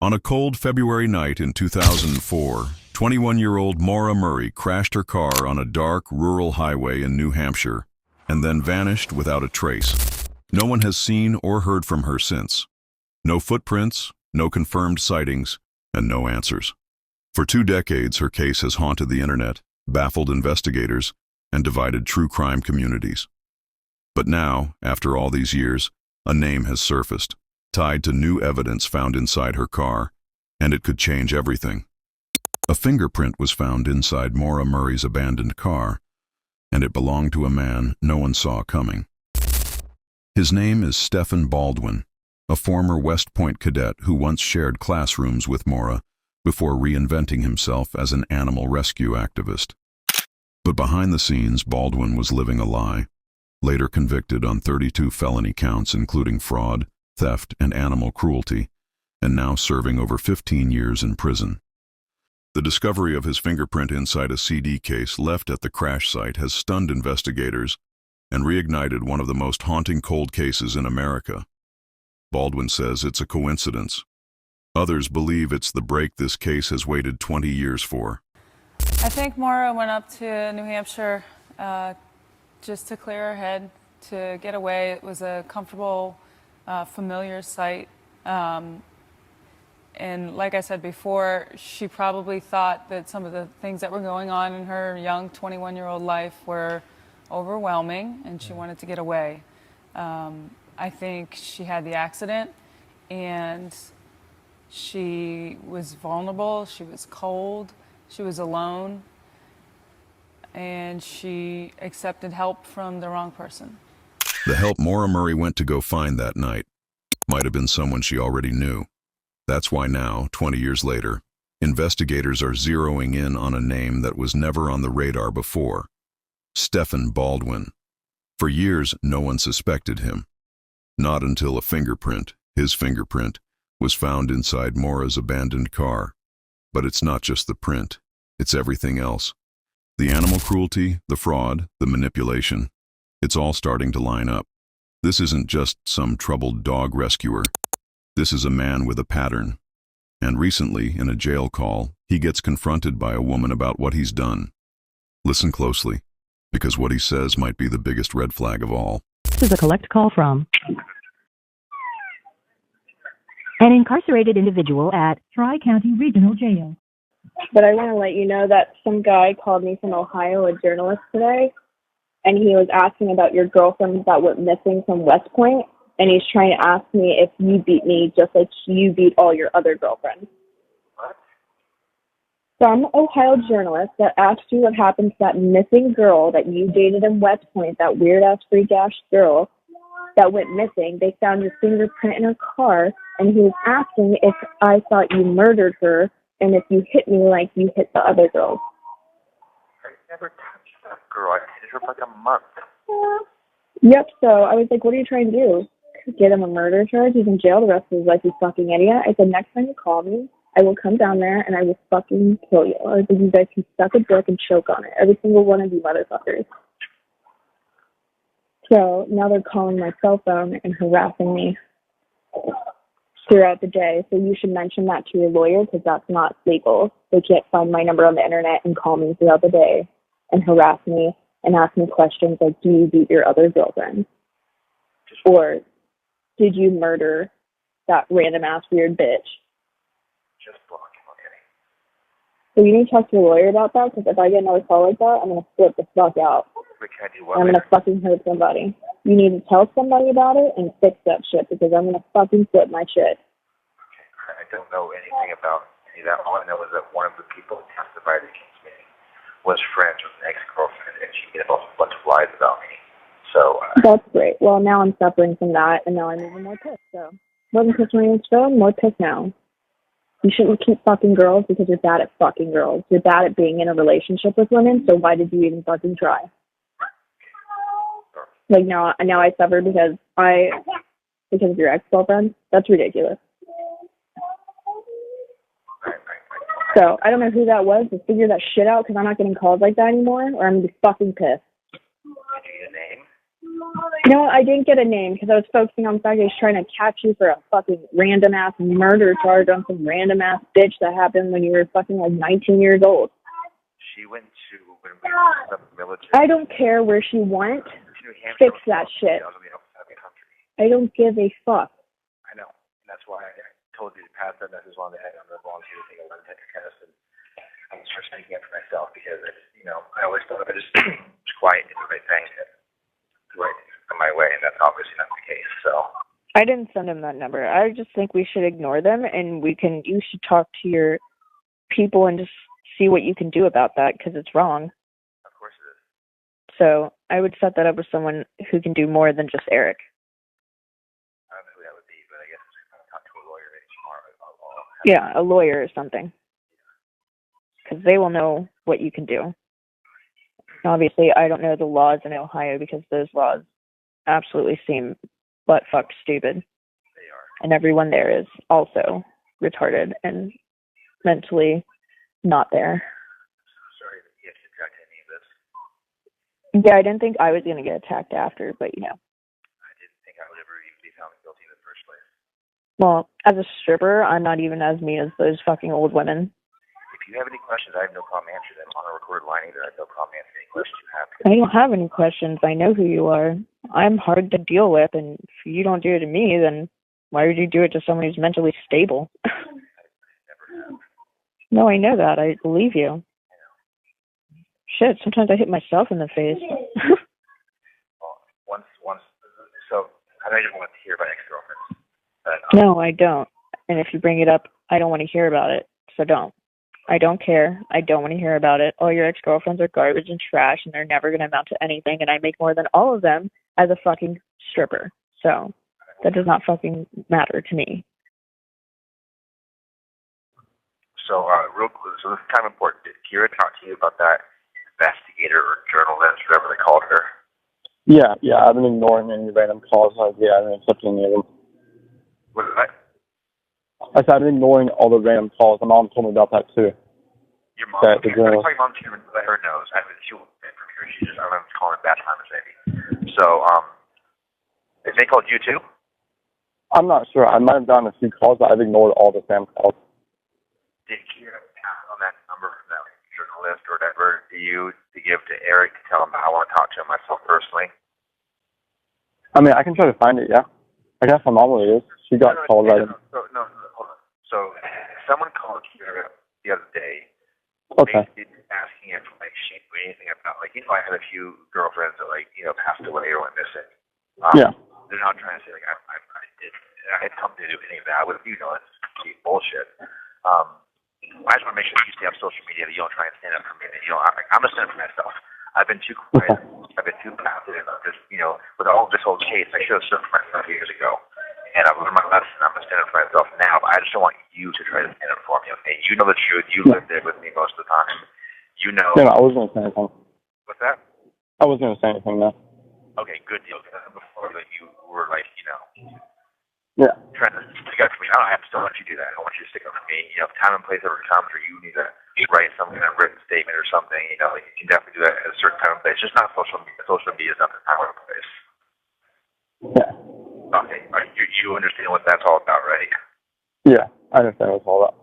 On a cold February night in 2004, 21-year-old Maura Murray crashed her car on a dark, rural highway in New Hampshire and then vanished without a trace. No one has seen or heard from her since. No footprints, no confirmed sightings, and no answers. For 2 decades, her case has haunted the internet, baffled investigators, and divided true crime communities. But now, after all these years, a name has surfaced, tied to new evidence found inside her car, and it could change everything. A fingerprint was found inside Maura Murray's abandoned car, and it belonged to a man no one saw coming. His name is Steffen Baldwin, a former West Point cadet who once shared classrooms with Maura before reinventing himself as an animal rescue activist. But behind the scenes, Baldwin was living a lie, later convicted on 32 felony counts including fraud, theft, and animal cruelty, and now serving over 15 years in prison. The discovery of his fingerprint inside a CD case left at the crash site has stunned investigators and reignited one of the most haunting cold cases in America. Baldwin says it's a coincidence. Others believe it's the break this case has waited 20 years for. I think Maura went up to New Hampshire just to clear her head, to get away. It was a comfortable, familiar sight. And like I said before, she probably thought that some of the things that were going on in her young 21-year-old life were overwhelming, and she wanted to get away. I think she had the accident, and she was vulnerable, she was cold, she was alone, and she accepted help from the wrong person. The help Maura Murray went to go find that night might have been someone she already knew. That's why now, 20 years later, investigators are zeroing in on a name that was never on the radar before: Steffen Baldwin. For years, no one suspected him. Not until a fingerprint, his fingerprint, was found inside Maura's abandoned car. But it's not just the print, it's everything else. The animal cruelty, the fraud, the manipulation. It's all starting to line up. This isn't just some troubled dog rescuer. This is a man with a pattern. And recently, in a jail call, he gets confronted by a woman about what he's done. Listen closely, because what he says might be the biggest red flag of all. This is a collect call from an incarcerated individual at Tri-County Regional Jail. But I want to let you know that some guy called me from Ohio, a journalist today, and he was asking about your girlfriend that went missing from West Point, and he's trying to ask me if you beat me just like you beat all your other girlfriends. What? Some Ohio journalist that asked you what happened to that missing girl that you dated in West Point, that weird-ass, freak-ass girl that went missing. They found your fingerprint in her car, and he was asking if I thought you murdered her and if you hit me like you hit the other girls. I never touched that girl. I hated her for like a month. Yep, so I was like, what are you trying to do? Get him a murder charge? He's in jail the rest of his life, you fucking idiot. I said, next time you call me, I will come down there and I will fucking kill you. I was like, you guys can suck a dick and choke on it. Every single one of you motherfuckers. So now they're calling my cell phone and harassing me throughout the day. So you should mention that to your lawyer, because that's not legal. They can't find my number on the internet and call me throughout the day and harass me and ask me questions like, do you beat your other girlfriend? Or did you murder that random-ass weird bitch? Just block him, okay? So you need to talk to your lawyer about that, because if I get another call like that, I'm going to flip the fuck out. We can't do what? I'm going to fucking hurt somebody. You need to tell somebody about it and fix that shit, because I'm going to fucking flip my shit. Okay, I don't know anything about any of that. All I know is that one of the people who testified against me was friends with an ex-girlfriend, and she made up a bunch of lies about me. So that's great. Well, now I'm suffering from that, and now I'm even more pissed. So wasn't pissed when I was still, more pissed now. You shouldn't keep fucking girls because you're bad at fucking girls. You're bad at being in a relationship with women, so why did you even fucking try? Like now I suffer because of your ex-girlfriend? That's ridiculous. So I don't know who that was, but figure that shit out, because I'm not getting calls like that anymore, or I'm going to be fucking pissed. Did you need a name? No, I didn't get a name because I was focusing on the fact that he's trying to catch you for a fucking random-ass murder charge on some random-ass bitch that happened when you were fucking like 19 years old. She went to, when we were in the military. I don't care where she went. Fix that shit. I don't give a fuck. I know. And that's why I told you to pass that message on to head on the volunteer to take a lie detector test. And I was first making it for myself because, I always thought if I just was quiet and did the right thing, the right thing would come my way, and that's obviously not the case. So I didn't send him that number. I just think we should ignore them, and you should talk to your people and just see what you can do about that because it's wrong. Of course it is. So I would set that up with someone who can do more than just Eric. I don't know who that would be, but I guess I'm going to talk to a lawyer tomorrow. Yeah, a lawyer or something. Because they will know what you can do. Obviously, I don't know the laws in Ohio because those laws absolutely seem butt-fucked stupid. They are. And everyone there is also retarded and mentally not there. Sorry that you have to track any of this. Yeah, I didn't think I was going to get attacked after, but I didn't think I would ever even be found guilty in the first place. Well, as a stripper, I'm not even as mean as those fucking old women. If you have any questions, I have no problem answering them on a recorded line either. I have no problem answering any questions you have. I don't have any questions. I know who you are. I'm hard to deal with, and if you don't do it to me, then why would you do it to someone who's mentally stable? Never have. No, I know that. I believe you. Shit, sometimes I hit myself in the face. Well, so I know you don't want to hear about ex-girlfriends. But, No, I don't. And if you bring it up, I don't want to hear about it. So don't. I don't care. I don't want to hear about it. All your ex-girlfriends are garbage and trash, and they're never going to amount to anything, and I make more than all of them as a fucking stripper. So that does not fucking matter to me. So, real quick, so this is kind of important. Did Kira talk to you about that investigator or journalist, whatever they called her? Yeah, I've been ignoring any random calls. I've been accepting any of them. What is that? I said I've been ignoring all the random calls. My mom told me about that too. Your mom? That Okay, the I'm going to call your mom too and let her know. I mean, she won't get from here. She just, I don't know if it's calling at bad times maybe. So, if they called you too? I'm not sure. I might have gotten a few calls, but I've ignored all the spam calls. Did Kira pass on that number from that journalist or whatever to you to give to Eric to tell him I want to talk to him myself personally? I mean, I can try to find it, yeah. I guess my mom really is. She got called right in. No, hold on. So, someone called Kira the other day. Okay. Basically asking if, like, she knew anything about, like, I had a few girlfriends that, like, passed away or went missing. Yeah. They're not trying to say, like, I had something to do with any of that. With, it's complete bullshit. I just want to make sure that you stay off social media, that you don't try and stand up for me. That, I'm going to stand up for myself. I've been too quiet. I've been too passive. I've just, with all of this whole case, I should have stood for myself years ago. And I've learned my lesson. I'm going to stand up for myself now, but I just don't want you to try to stand up for me, okay? You know the truth. You lived there with me most of the time. You know. No, I wasn't going to say anything. What's that? I wasn't going to say anything, no. Okay, good deal. Before that, you were like, Yeah. trying to stick up for me. I don't have to still let you do that. I don't want you to stick up for me. If time and place ever comes where you need to write some kind of written statement or something, you can definitely do that at a certain time and place. Just not social media. Social media is not the time or place. Yeah. Okay. You understand what that's all about, right? Yeah, I understand what it's all about.